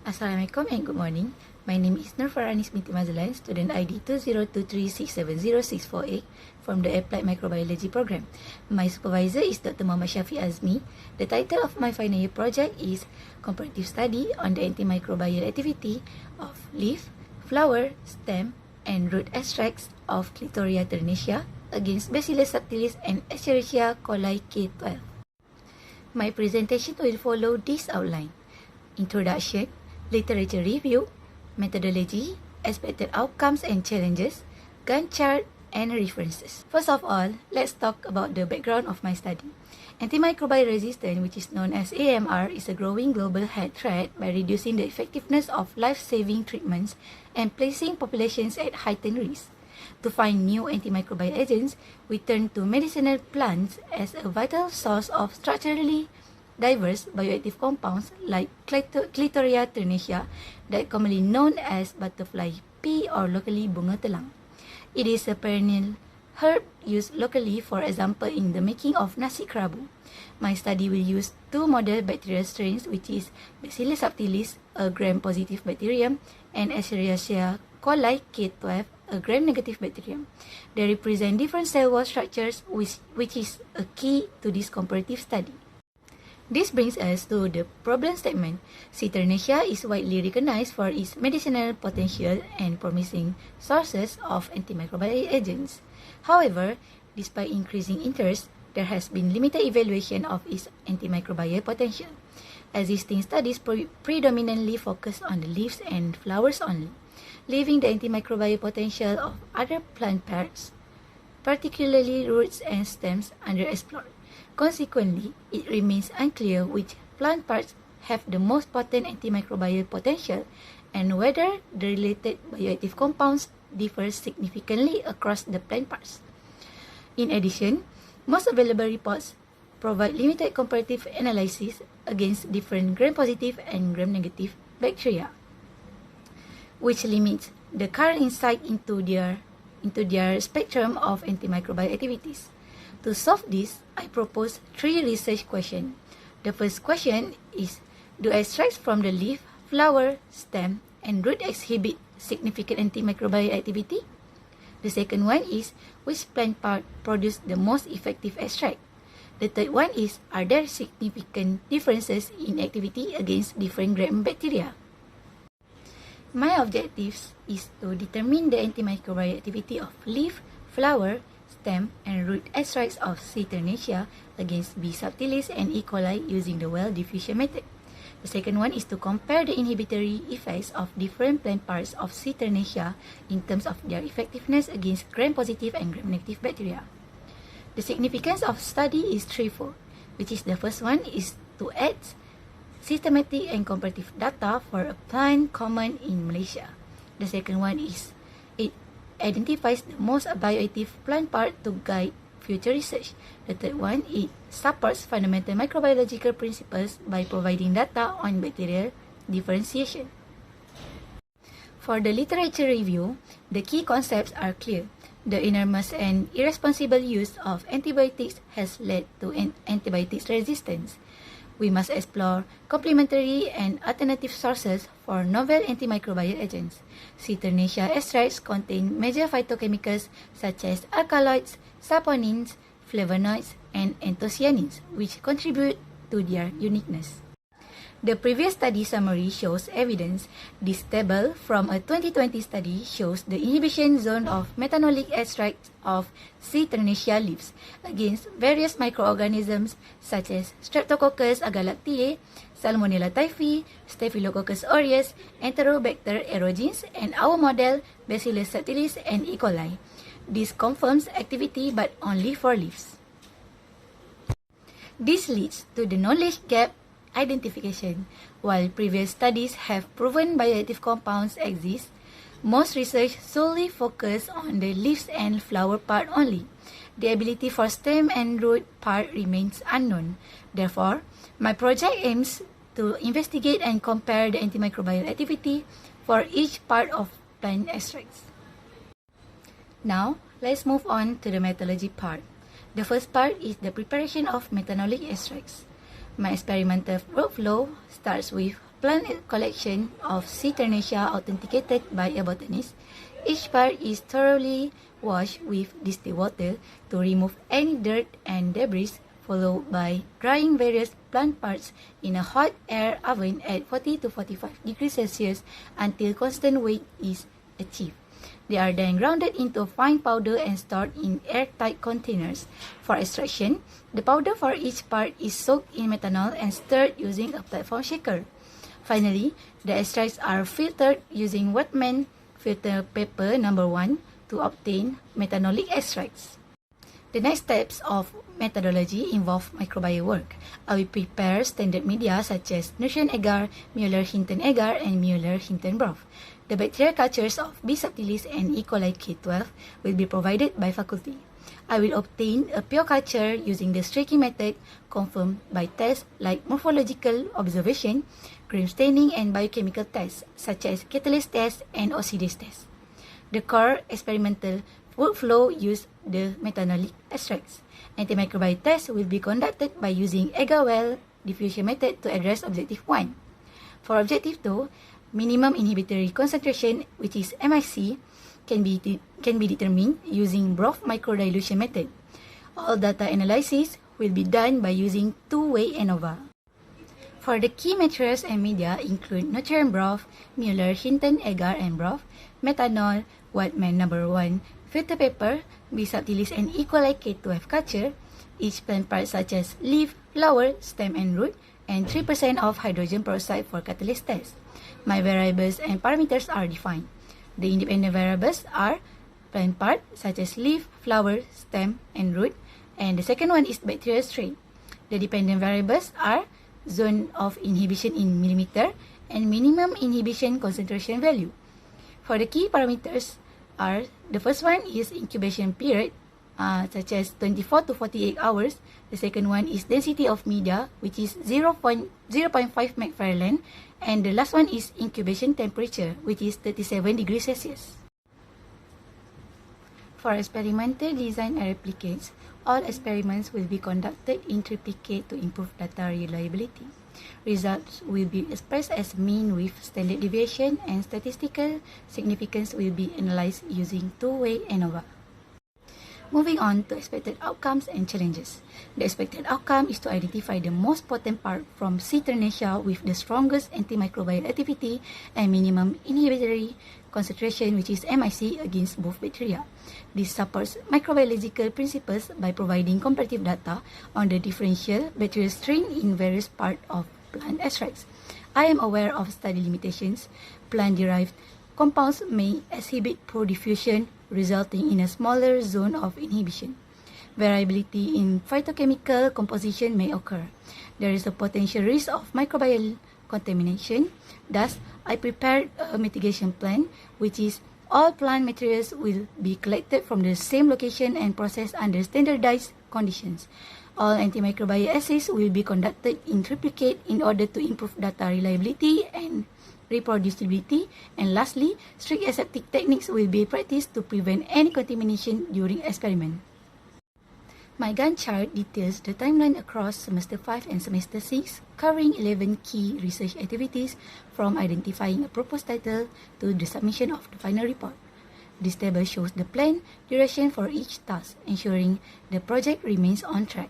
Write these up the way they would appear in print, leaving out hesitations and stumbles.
Assalamualaikum and good morning. My name is Nur Faranis binti Mazlan, student ID 2023670648 from the Applied Microbiology program. My supervisor is Dr. Muhammad Shafiq Azmi. The title of my final year project is Comparative Study on the Antimicrobial Activity of Leaf, Flower, Stem and Root Extracts of Clitoria ternatea against Bacillus subtilis and Escherichia coli K12. My presentation will follow this outline: introduction, literature review, methodology, expected outcomes and challenges, Gantt chart, and references. First of all, let's talk about the background of my study. Antimicrobial resistance, which is known as AMR, is a growing global health threat by reducing the effectiveness of life-saving treatments and placing populations at heightened risk. To find new antimicrobial agents, we turn to medicinal plants as a vital source of structurally diverse bioactive compounds like Clitoria ternatea, that commonly known as butterfly pea or locally bunga telang. It is a perennial herb used locally, for example, in the making of nasi kerabu. My study will use two model bacterial strains, which is Bacillus subtilis, a gram-positive bacterium, and Escherichia coli K12, a gram-negative bacterium. They represent different cell wall structures, which is a key to this comparative study. This brings us to the problem statement. C. ternatea is widely recognized for its medicinal potential and promising sources of antimicrobial agents. However, despite increasing interest, there has been limited evaluation of its antimicrobial potential. Existing studies predominantly focus on the leaves and flowers only, leaving the antimicrobial potential of other plant parts, particularly roots and stems, underexplored. Consequently, it remains unclear which plant parts have the most potent antimicrobial potential and whether the related bioactive compounds differ significantly across the plant parts. In addition, most available reports provide limited comparative analysis against different gram-positive and gram-negative bacteria, which limits the current insight into their spectrum of antimicrobial activities. To solve this, I propose three research questions. The first question is, do extracts from the leaf, flower, stem, and root exhibit significant antimicrobial activity? The second one is, which plant part produce the most effective extract? The third one is, are there significant differences in activity against different gram-bacteria? My objectives is to determine the antimicrobial activity of leaf, flower, stem, and root extracts of C. ternatea against B. subtilis and E. coli using the well diffusion method. The second one is to compare the inhibitory effects of different plant parts of C. ternatea in terms of their effectiveness against gram-positive and gram-negative bacteria. The significance of study is threefold, which is the first one is to add systematic and comparative data for a plant common in Malaysia. The second one is it identifies the most bioactive plant part to guide future research. The third one, it supports fundamental microbiological principles by providing data on bacterial differentiation. For the literature review, the key concepts are clear. The enormous and irresponsible use of antibiotics has led to antibiotics resistance. We must explore complementary and alternative sources for novel antimicrobial agents. C. ternatea extracts contain major phytochemicals such as alkaloids, saponins, flavonoids, and anthocyanins, which contribute to their uniqueness. The previous study summary shows evidence. This table from a 2020 study shows the inhibition zone of methanolic extract of C. ternatea leaves against various microorganisms such as Streptococcus agalactiae, Salmonella typhi, Staphylococcus aureus, Enterobacter aerogenes, and our model Bacillus subtilis and E. coli. This confirms activity but only for leaves. This leads to the knowledge gap identification. While previous studies have proven bioactive compounds exist, most research solely focus on the leaves and flower part only. The ability for stem and root part remains unknown. Therefore, my project aims to investigate and compare the antimicrobial activity for each part of plant extracts. Now, let's move on to the methodology part. The first part is the preparation of methanolic extracts. My experimental workflow starts with plant collection of C. ternatea authenticated by a botanist, each part is thoroughly washed with distilled water to remove any dirt and debris, followed by drying various plant parts in a hot air oven at 40 to 45 degrees Celsius until constant weight is achieved. They are then grounded into a fine powder and stored in airtight containers. For extraction, the powder for each part is soaked in methanol and stirred using a platform shaker. Finally, the extracts are filtered using Wetman filter paper number 1 to obtain methanolic extracts. The next steps of methodology involve microbial work. I will prepare standard media such as nutrient agar, Mueller-Hinton agar, and Mueller-Hinton broth. The bacterial cultures of B. subtilis and E. coli K12 will be provided by faculty. I will obtain a pure culture using the streaking method confirmed by tests like morphological observation, gram staining, and biochemical tests such as catalase test and oxidase test. The core experimental workflow use the methanolic extracts. Antimicrobial tests will be conducted by using agar-well diffusion method to address objective 1. For objective 2, minimum inhibitory concentration, which is MIC, can be determined using broth microdilution method. All data analysis will be done by using two-way ANOVA. For the key materials and media include nutrient broth, Mueller-Hinton agar and broth, methanol, Wetman number 1 filter paper, B. subtilis and E. coli K12 culture, each plant part such as leaf, flower, stem and root, and 3% of hydrogen peroxide for catalase test. My variables and parameters are defined. The independent variables are plant part such as leaf, flower, stem, and root, and the second one is bacterial strain. The dependent variables are zone of inhibition in millimeter and minimum inhibition concentration value. For the key parameters are, the first one is incubation period, such as 24 to 48 hours. The second one is density of media, which is 0.5 McFarlane. And the last one is incubation temperature, which is 37 degrees Celsius. For experimental design and replicates, all experiments will be conducted in triplicate to improve data reliability. Results will be expressed as mean with standard deviation, and statistical significance will be analyzed using two-way ANOVA. Moving on to expected outcomes and challenges. The expected outcome is to identify the most potent part from C. ternatea with the strongest antimicrobial activity and minimum inhibitory concentration, which is MIC, against both bacteria. This supports microbiological principles by providing comparative data on the differential bacterial strain in various parts of plant extracts. I am aware of study limitations. Plant-derived compounds may exhibit poor diffusion, resulting in a smaller zone of inhibition. Variability in phytochemical composition may occur. There is a potential risk of microbial contamination. Thus, I prepared a mitigation plan, which is all plant materials will be collected from the same location and processed under standardized conditions. All antimicrobial assays will be conducted in triplicate in order to improve data reliability and reproducibility. And lastly, strict aseptic techniques will be practiced to prevent any contamination during experiment. My Gantt chart details the timeline across semester 5 and semester 6, covering 11 key research activities from identifying a proposed title to the submission of the final report. This table shows the planned duration for each task, ensuring the project remains on track.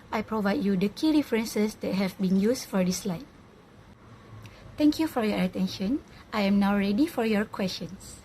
I provide you the key references that have been used for this slide. Thank you for your attention. I am now ready for your questions.